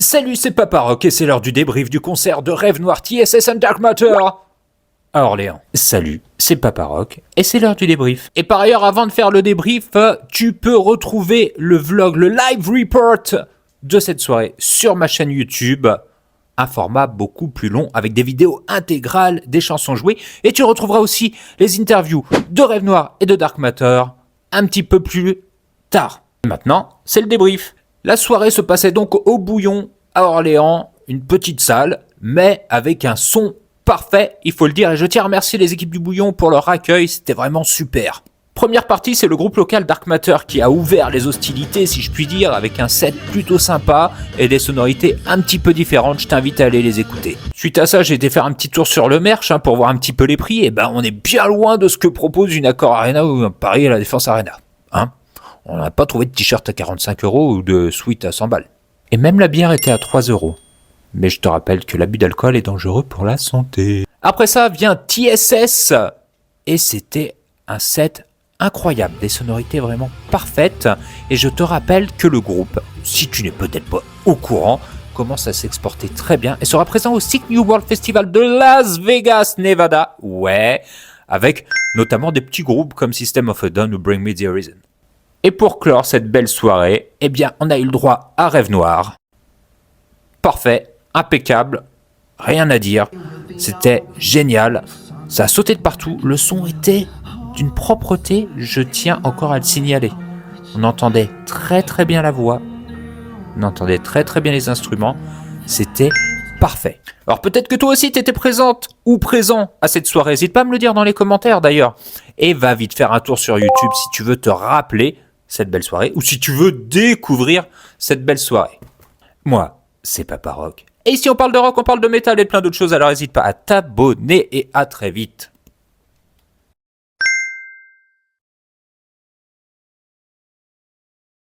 Salut, c'est Papa Rock et c'est l'heure du débrief du concert de Rêve Noir TSS and Dark Matter à Orléans. Salut, c'est Papa Rock et c'est l'heure du débrief. Et par ailleurs, avant de faire le débrief, tu peux retrouver le vlog, le live report de cette soirée sur ma chaîne YouTube. Un format beaucoup plus long avec des vidéos intégrales des chansons jouées. Et tu retrouveras aussi les interviews de Rêve Noir et de Dark Matter un petit peu plus tard. Maintenant, c'est le débrief. La soirée se passait donc au Bouillon à Orléans, une petite salle, mais avec un son parfait, il faut le dire. Et je tiens à remercier les équipes du Bouillon pour leur accueil, c'était vraiment super. Première partie, c'est le groupe local Dark Matter qui a ouvert les hostilités, si je puis dire, avec un set plutôt sympa et des sonorités un petit peu différentes. Je t'invite à aller les écouter. Suite à ça, j'ai été faire un petit tour sur le merch pour voir un petit peu les prix. Et on est bien loin de ce que propose une Accor Arena ou un Paris à la Défense Arena. On n'a pas trouvé de t-shirt à 45 € ou de sweat à 100 balles. Et même la bière était à 3 €. Mais je te rappelle que l'abus d'alcool est dangereux pour la santé. Après ça vient TSS. Et c'était un set incroyable. Des sonorités vraiment parfaites. Et je te rappelle que le groupe, si tu n'es peut-être pas au courant, commence à s'exporter très bien. Et sera présent au Sick New World Festival de Las Vegas, Nevada. Ouais. Avec notamment des petits groupes comme System of a Down ou Bring Me the Horizon. Et pour clore cette belle soirée, on a eu le droit à Rêve Noir. Parfait, impeccable, rien à dire. C'était génial, ça a sauté de partout. Le son était d'une propreté, je tiens encore à le signaler. On entendait très très bien la voix, on entendait très très bien les instruments. C'était parfait. Alors peut-être que toi aussi t'étais présente ou présent à cette soirée. N'hésite pas à me le dire dans les commentaires d'ailleurs. Et va vite faire un tour sur YouTube si tu veux te rappeler cette belle soirée, ou si tu veux découvrir cette belle soirée. Moi, c'est Papa Rock. Et ici on parle de rock, on parle de métal et de plein d'autres choses, alors n'hésite pas à t'abonner et à très vite.